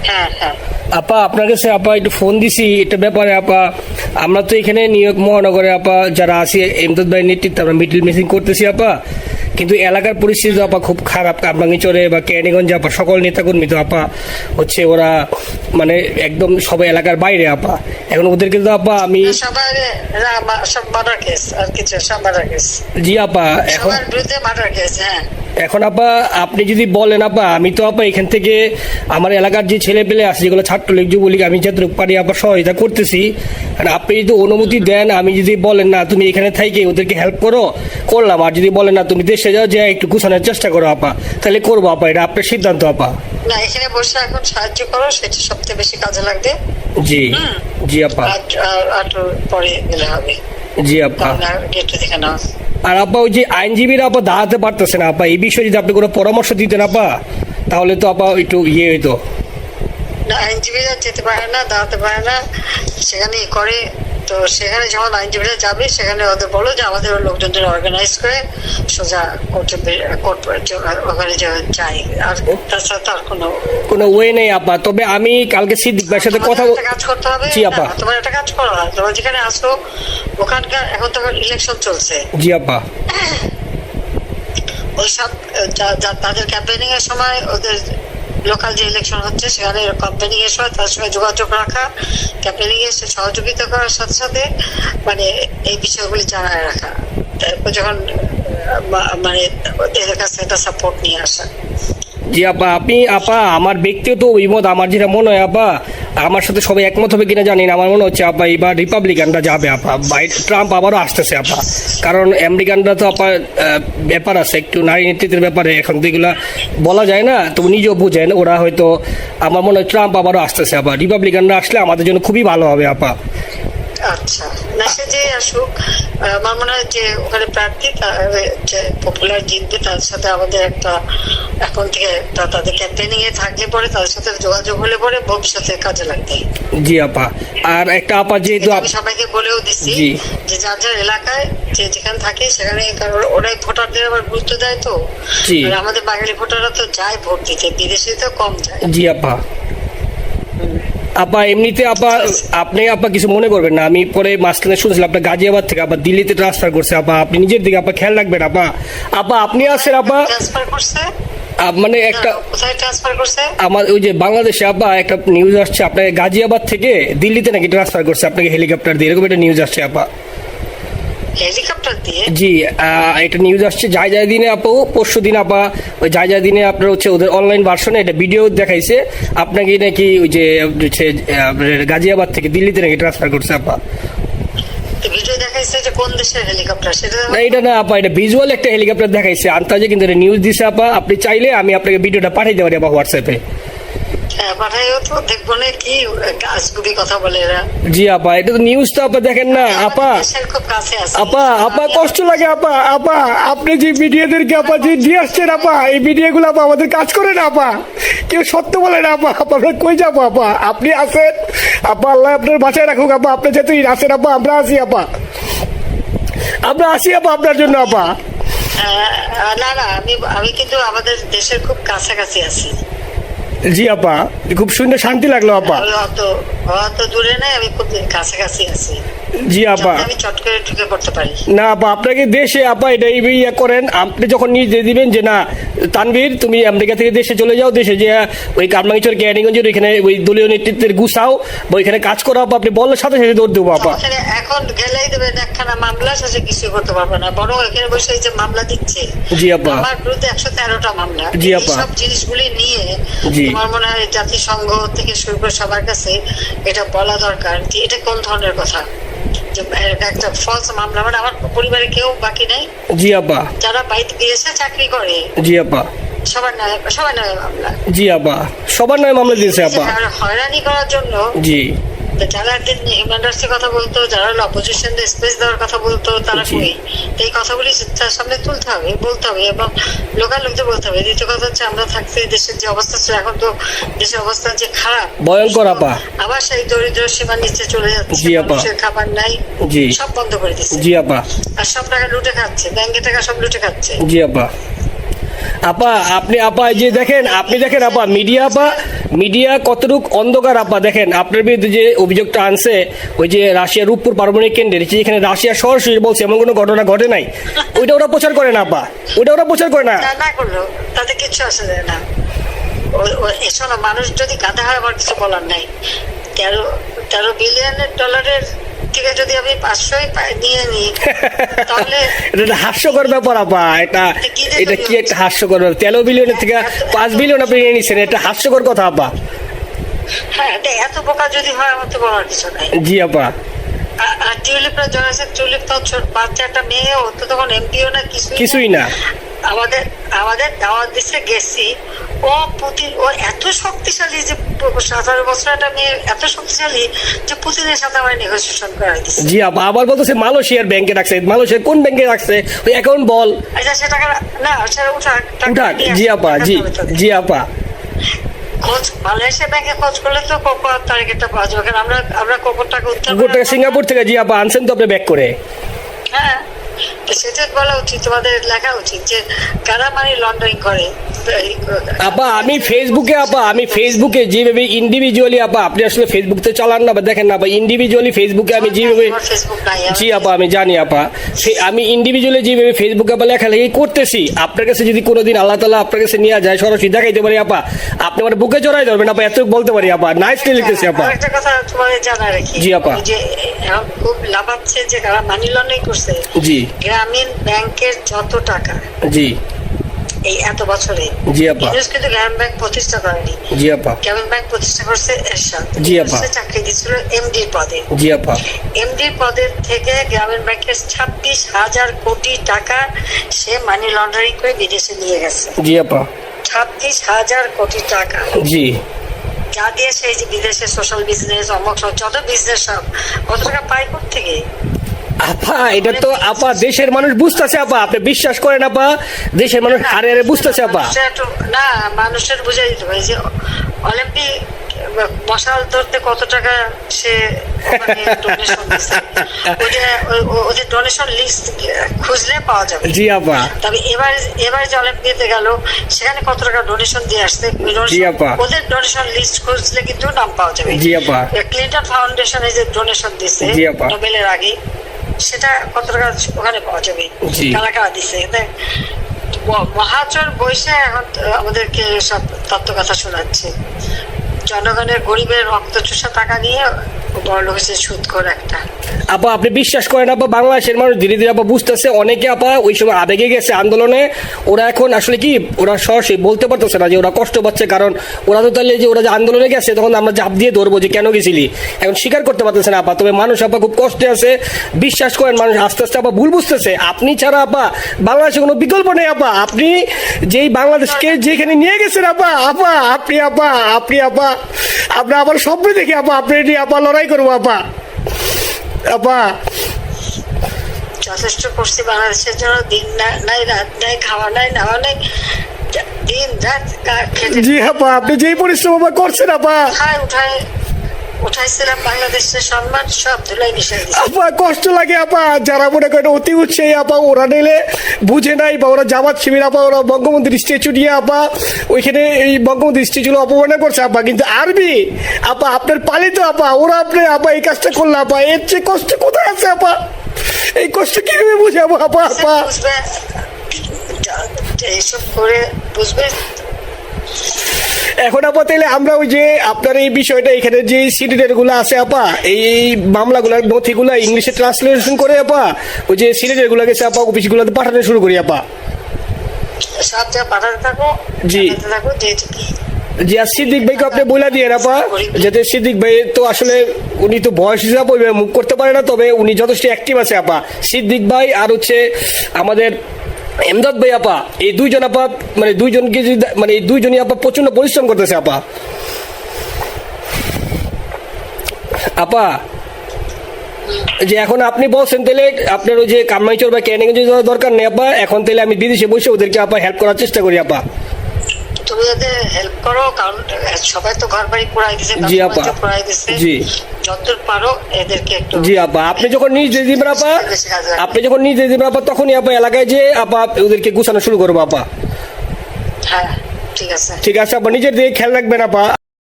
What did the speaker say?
হ্যাঁ হ্যাঁ আপা আপনার কাছে আপা একটু ফোন দিছি এটা ব্যাপারে আপা। আমরা তো এখানে নিউ ইয়র্ক মহানগরে আপা যারা আছি এমদাদ ভাইয়ের নেতৃত্বে আমরা মিডল মিসিং করতেছি আপা, কিন্তু এলাকার পরিস্থিতি আপা খুব খারাপ। কামরাঙ্গীরচরে বা ক্যানিগঞ্জে আপা সকল নেতাকর্মী তো আপা হচ্ছে ওরা মানে একদম সবাই এলাকার বাইরে আপা। এখন ওদেরকে তো আপা আমি সবার সব মার্ডার কেস আর কিছু সব মার্ডার কেস। জি আপা এখন সবার বিরুদ্ধে মার্ডার কেস। হ্যাঁ এখন আপা আপনি যদি বলেন আপা আমি তো আপা এখান থেকে আমার এলাকার যে ছেলে পেলে আছে যেগুলো ছাত্রলীগ যুবলীগ আমি যতটুকু পারি আপা সহায়তা করতেছি। আর আপনি যদি অনুমতি দেন, আমি যদি বলেন না তুমি এখানে থাইকে ওদেরকে হেল্প করো করলাম, আর যদি বলেন না তুমি দেশে যাও যে একটু গুছানোর চেষ্টা করো আপা, তাহলে করবো আপা। এটা আপনার সিদ্ধান্ত আপা। না এখানে বসে এখন সাহায্য করো, সেটা সবচেয়ে বেশি কাজে লাগবে। জি জি আপা। আর পরে গেলে হবে। জি আপা। গেটটা দেখে নাও। আর আপা ওই যে আইনজীবীরা আপা দাঁড়াতে পারতেছে না আপা, এই বিষয়ে যদি আপনি কোনো পরামর্শ দিতেন আপা তাহলে তো আপা একটু ইয়ে হইতো। না আইনজীবীরা যেতে পারে না, দাঁড়াতে পারে না, সেখানে করে। তো সেখানে যখন আইনজীবীরা যাবে সেখানে ওদের বলো যে আমাদের লোকজনদের অর্গানাইজ করে সোজা কোর্ট ওখানে যাই। আর তাছাড়া তার কোনো ওয়ে নেই আপা। তবে আমি কালকে সিদ্দিক ভাইয়ের সাথে কথা কাজ করতে হবে। জি আপা। তোমার একটা কাজ করো, তোমরা যেখানে আসো ওখানকার এখন তো ইলেকশন চলছে। জি আপা। ওইসব তাদের ক্যাম্পেনিং এর সময় ওদের লোকাল যে ইলেকশন হচ্ছে সেখানে ক্যাম্পেনিং এর সময় তার সঙ্গে যোগাযোগ রাখা, ক্যাম্পেনিং এর সহযোগিতা করার সাথে সাথে মানে এই বিষয়গুলি জানায় রাখা। তারপর যখন মানে ওদের কাছে একটা সাপোর্ট নিয়ে আসা। জি আপা। আপনি আপা আমার ব্যক্তিগত অভিমত আমার যেটা মনে হয় আপা, আমার সাথে সবাই একমত হবে কিনা জানি না, আমার মনে হচ্ছে আপা এবার রিপাবলিকানরা যাবে আপা। ট্রাম্প আবারও আসতেছে আপা, কারণ আমেরিকানরা তো আপা ব্যাপার আছে একটু নারী নেতৃত্বের ব্যাপারে, এখন তো এগুলা বলা যায় না, তো নিজেও বুঝেন ওরা হয়তো। আমার মনে হয় ট্রাম্প আবারও আসতেছে আপা, রিপাবলিকানরা আসলে আমাদের জন্য খুবই ভালো হবে আপা। আচ্ছা না সে যে আসুক, আমার মনে হয় যে ওখানে প্রার্থী যে পপুলার জিতবে তার সাথে আমাদের একটা এখন থেকে তাদের ক্যাম্পেনিং এ থাকলে পরে তাদের সাথে যোগাযোগ হলে পরে ভবিষ্যতে কাজে লাগবে। জি আপা। আর একটা আপা যেহেতু আমি সবাইকে বলেও দিচ্ছি যে যার যার এলাকায় যে যেখানে থাকে সেখানে, কারণ ওরাই ভোটারদের আবার গুরুত্ব দেয়। তো আমাদের বাঙালি ভোটাররা তো যায় ভোট দিতে, বিদেশে তো কম যায়। জি আপা। আপা এমনিতে আপা আপনি আপা কিছু মনে করবেন না, আমি পরে মাঝখানে শুনছিলাম আপনার গাজিয়াবাদ থেকে আপা দিল্লিতে ট্রান্সফার করছে আপা, আপনি নিজের দিকে আপা খেয়াল রাখবেন আপা। আপা আপনি আছেন আপা ট্রান্সফার করছে মানে একটা কোথায় ট্রান্সফার করছে আমার ওই যে বাংলাদেশে আপা একটা নিউজ আসছে আপনার গাজিয়াবাদ থেকে দিল্লিতে নাকি ট্রান্সফার করছে আপনাকে হেলিকপ্টার দিয়ে, এরকম একটা নিউজ আসছে আপা। হেলিকপ্টার দিয়ে? জি এটা নিউজ আসছে যায় যায় দিনে আপু, পরশু দিন আপা ওই যায় যায় দিনে আপনার হচ্ছে ওদের অনলাইন ভার্সনে এটা ভিডিও দেখাইছে আপনাকে নাকি ওই যে গাজিয়াবাদ থেকে দিল্লিতে নাকি ট্রান্সফার করছে আপা। ভিডিও দেখাইছে যে কোন দেশের হেলিকপ্টার সেটা না এটা না আপা, এটা ভিজুয়াল একটা হেলিকপ্টার দেখাইছে আন্তাজে, কিন্তু এটা নিউজ দিছে আপা। আপনি চাইলে আমি আপনাকে ভিডিওটা পাঠিয়ে দেবো আপা হোয়াটসঅ্যাপে। পাঠাইও তো, দেখবো না কি আজগুবি কথা বলে এরা। জি আপা এটা তো নিউজ তো আপা দেখেন না আপা। খুব কাছে আছে আপা আপা কষ্ট লাগে আপা। আপা আপনি যে মিডিয়াদেরকে আপা যে দিয়ে আসছেন আপা, এই মিডিয়াগুলো আপা আমাদের কাজ করে না আপা, কেউ সত্য বলে না আপা। আমরা কই যাবো আপা, আপনি আছেন আপা, আল্লাহ আপনার বাঁচায় রাখুক আপা। আপনি যেহেতু আছেন আপা, আমরা আছি আপা, আমরা আছি আপা আপনার জন্য আপা। না না আমি কিন্তু আমাদের দেশের খুব কাছাকাছি আছি। জি আপা খুব সুন্দর শান্তি লাগলো আপা। অত দূরে নাই, আমি খুব কাছাকাছি আছি। জি আপা আমি চট করে ঢুকে পড়তে পারি না আপা। আপনাকে দেশে আপা এটা ইয়ে করেন, আপনি যখন নিজে দিবেন যে না তানভীর তুমি আমেরিকা থেকে দেশে চলে যাও, দেশে যে ওই কামরাঙ্গীরচর ক্যানিগঞ্জের ওইখানে ওই দলীয় নেতৃত্বের গুছাও বা ওইখানে কাজ করো আপা, আপনি বলার সাথে সাথে দৌড় দেবো আপা। এখন গেলেই দেবেন একখানা মামলা, শেষে কিছু করতে পারবে না, বরং এখানে বসে যে মামলা দিচ্ছে। জি আপা। আমার বিরুদ্ধে 113টা মামলা। জি আপা। সব জিনিসগুলি নিয়ে আমার মনে হয় জাতিসংঘ থেকে শুরু করে সবার কাছে এটা বলা দরকার যে এটা কোন ধরনের কথা, একটা ফলস মামলা। মানে আমার পরিবারে কেউ বাকি নেই। জি আপা। যারা বাইরে গিয়েছে চাকরি করে। জি আপা। সবার নয় মামলা। জি আপা সবার নয় মামলা দিয়েছে আপা। হয়রানি করার জন্য জি যারা একদিন হিউম্যান রাইটসের কথা বলতো, যারা অপোজিশন স্পেস দেওয়ার কথা বলতো, তারা কই? এই কথাগুলি তার সামনে তুলতে হবে, বলতে হবে এবং লোকাল লোকদের বলতে হবে। দ্বিতীয় কথা হচ্ছে আমরা থাকতে দেশের যে অবস্থা ছিল, এখন তো দেশের অবস্থা যে খারাপ ভয়ঙ্কর আপা, আবার সেই দরিদ্র সীমার নিচে চলে যাচ্ছে। মানুষের খাবার নাই, সব বন্ধ করে দিচ্ছে। জি আপা। আর সব টাকা লুটে খাচ্ছে, ব্যাংকের টাকা সব লুটে খাচ্ছে। জি আপা। আপা আপনি আপা যে দেখেন, আপনি দেখেন আপা মিডিয়া আপা মিডিয়া কতটুক অন্ধকার আপা দেখেন, আপনার বিরুদ্ধে যে অভিযোগটা আনছে ওই যে রাশিয়ার রূপপুর পারমাণবিক কেন্দ্রে, যেখানে রাশিয়া সরাসরি বলছে এমন কোনো ঘটনা ঘটে নাই, ওইটা ওরা প্রচার করে না আপা, ওইটা ওরা প্রচার করে না। না করলো তাতে কিছু আসে যায় না। শোনো, মানুষ যদি গাধা হয় আমার কিছু বলার নাই। 13 বিলিয়নের ডলারের থেকে যদি আমি 500 নিয়ে নিই তাহলে এটা হাস্যকর ব্যাপার আপা, এটা কি একটা হাস্যকর ব্যাপার। 13 বিলিয়নের থেকে 5 বিলিয়ন আপনি নিয়ে নিচ্ছেন, এটা হাস্যকর কথা আপা। হ্যাঁ, এত বোকা যদি হয় আমার তো বলার কিছু নাই। জি আপা। আর টিউলিপরা জড়াইছে, টিউলিপ তো বাচ্চা একটা মেয়ে, ও তো তখন এমপিও না, কিছুই না। আমাদের দাওয়াত দিচ্ছে, গেছি। ও পুতিন, ও এত শক্তিশালী যে 17 বছর একটা মেয়ে এত শক্তিশালী যে পুতিনের সাথে আমার নেগোসিয়েশন করাই দিচ্ছে। জি আপা, আবার বলতেছে মালয়েশিয়ার ব্যাংকে রাখছে, মালয়েশিয়ার কোন ব্যাংকে রাখছে ওই অ্যাকাউন্ট বল। আচ্ছা, সে টাকা না, সেটা উঠাক। জি আপা, জি আপা। খোঁজ মালয়েশিয়া ব্যাংকে খোঁজ করলে তো কোকোর টার্গেটটা পাওয়া যাবে, কারণ আমরা কোকোর টাকা উদ্ধার গোটা সিঙ্গাপুর থেকে। জি আপা, আনছেন তো আপনি ব্যাক করে। হ্যাঁ, সেটা বলা উচিত, তোমাদের লেখা উচিত যে কারা মানি লন্ডারিং করে। আপা আমি ফেসবুকে যেভাবে ইন্ডিভিজুয়ালি, আপা আপনি আসলে ফেসবুক তো চালান না, দেখেন না আপা, ইন্ডিভিজুয়ালি ফেসবুকে আমি যেভাবে, ফেসবুক নাই। জি আপা আমি জানি আপা, আমি ইন্ডিভিজুয়ালি যেভাবে ফেসবুকে আপা লেখালেখি করতেছি, আপনার কাছে যদি কোনোদিন আল্লাহ তাআলা আপনার কাছে নিয়ে যায়, সরাসরি দেখাইতে পারি আপা, আপনি আমার বুকে জড়াই ধরবেন আপা, এত বলতে পারি আপা। নাইসলি লিখতেছি আপা। একটা কথা তোমাদের জানা রাখি, জি আপা। যে এখন খুব লাভাচ্ছে যে কারা মানি লন্ডারিং করছে। জি। গ্রামীণ ব্যাংকের যত টাকা, জি এই এত বছরে, জি আপা, কিন্তু গ্রামীণ ব্যাংক প্রতিষ্ঠা করেনি। জি আপা। গ্রামীণ ব্যাংক প্রতিষ্ঠা করছে এরশাদ। জি আপা। চাকরি দিচ্ছিল এমডি পদে। জি আপা। এমডি পদের থেকে গ্রামীণ ব্যাংকের 26,000 কোটি টাকা সে মানি লন্ডারিং করে বিদেশে নিয়ে গেছে। জি আপা। 26,000 কোটি টাকা। জি। যা দিয়ে সেই যে বিদেশে সোশ্যাল বিজনেস, অমক যত বিজনেস সব কত টাকা পায় থেকে। আপা এটা তো আপা দেশের মানুষ বুঝতেছে আপা, আপনি বিশ্বাস করেন আপা, দেশের মানুষ হারে হারে বুঝতেছে আপা। না, মানুষের বুঝাই দিতে হবে যে অলিম্পিক মশাল ধরতে কত টাকা সে ডোনেশন দিচ্ছে, ওদের ডোনেশন লিস্ট খুঁজলে পাওয়া যাবে। জি আপা। তবে এবার যে অলিম্পিকে গেল সেখানে কত টাকা ডোনেশন দিয়ে আসছে, জি আপা। ওদের ডোনেশন লিস্ট খুঁজলে কিন্তু নাম পাওয়া যাবে। জি আপা। ক্লিন্টন ফাউন্ডেশনে যে ডোনেশন দিচ্ছে নোবেলের আগে, সেটা কত টাকা ওখানে পাওয়া যাবে, কারা কারা দিচ্ছে। মহাচর বৈশে এখন আমাদেরকে সব তত্ত্ব কথা শোনাচ্ছে, জনগণের গরিবের রক্ত চুষা টাকা নিয়ে বড় লোক হচ্ছে সুদখোর একটা। আপা আপনি বিশ্বাস করেন আপা, বাংলাদেশের মানুষ ধীরে ধীরে আপা বুঝতেছে, অনেকে আপা ওই সময় আবেগে গেছে আন্দোলনে, ওরা এখন আসলে কি ওরা সরাসরি বলতে পারতেছে না যে ওরা কষ্ট পাচ্ছে, কারণ ওরা তো তাহলে যে ওরা যে আন্দোলনে গেছে তখন আমরা ঝাঁপ দিয়ে ধরবো যে কেন গেছিলি, এখন স্বীকার করতে পারতেছে না আপা। তবে মানুষ আপা খুব কষ্টে আছে, বিশ্বাস করেন মানুষ আস্তে আস্তে আপা ভুল বুঝতেছে। আপনি ছাড়া আপা বাংলাদেশে কোনো বিকল্প নেই আপা, আপনি যেই বাংলাদেশকে যেখানে নিয়ে গেছেন আপা, আপনি আমার স্বপ্ন দেখি আপা, আপনি নিয়ে আপা লড়াই করবো আপা। আপা যথেষ্ট করছি বাংলাদেশের জন্য, দিন নাই রাত নাই, খাওয়া নাই নাওয়া নাই, দিন রাত খেটে। জি আপা, আপনি যেই পরিশ্রম আপা করছেন আপা, উঠাইছিলাম বাংলাদেশের সম্মান সব ধুলাই মিশাই দিয়েছে আপা। কষ্ট লাগে আপা, যারা মনে করেন অতি উৎসাহী আপা, ওরা নিলে বুঝে নাই বা ওরা জামাত শিবির আপা, ওরা বঙ্গবন্ধুর স্ট্যাচু নিয়ে আপা ওইখানে এই বঙ্গবন্ধুর স্ট্যাচু অপমাননা করছে আপা, কিন্তু আরবি আপা আপনার পালিত আপা, ওরা আপনি আপা এই কাজটা করলে আপা, এর চেয়ে কষ্ট কোথায় আছে আপা? এই কষ্ট কিভাবে বুঝাবো আপা? বুঝবে এইসব করে বুঝবে। এখন আপা তাইলে আমরা ওই যে আপনার এই বিষয়টা এখানে যে সিডিডের গুলো আছে আপা, এই মামলাগুলোর নথিগুলো ইংলিশে ট্রান্সলেশন করে আপা ওই যে সিডিডের গুলো গেছে আপা অফিসগুলোতে পাঠানো শুরু করি আপা। সব যা পাঠাতে থাকো, জি থাকো যেহেতু কি জি। আর সিদ্দিক ভাইকে আপনি বলে দিয়ে আপা, যাতে সিদ্দিক ভাই তো আসলে উনি তো বয়স হিসাবে মুভ করতে পারে না, তবে উনি যথেষ্ট অ্যাক্টিভ আছে আপা। সিদ্দিক ভাই আর হচ্ছে আমাদের এমদাদ ভাই আপা, এই দুইজন আপা মানে দুইজনকে যদি মানে এই দুইজনই আপা প্রচন্ড পরিশ্রম করতেছে আপা। আপা যে এখন আপনি বলছেন তাহলে আপনার ওই যে কামাইচর বা ক্যানিং যাওয়ার দরকার নেই আপা, এখন তাহলে আমি বিদেশে বসে ওদেরকে আপা হেল্প করার চেষ্টা করি আপা। তুমি যাতে হেল্প করো, কারণ সবাই তো ঘর বাড়ি পুরাই দিছে। জি আপা। জি যতদূর পারো এদেরকে একটু। জি আপা, আপনি যখন নিজে দিবেন আপা, তখনই আপা এলাকায় যে আপা ওদেরকে গুছানো শুরু করবো আপা। হ্যাঁ ঠিক আছে, ঠিক আছে আপা, নিজের দিকে খেয়াল রাখবেন আপা।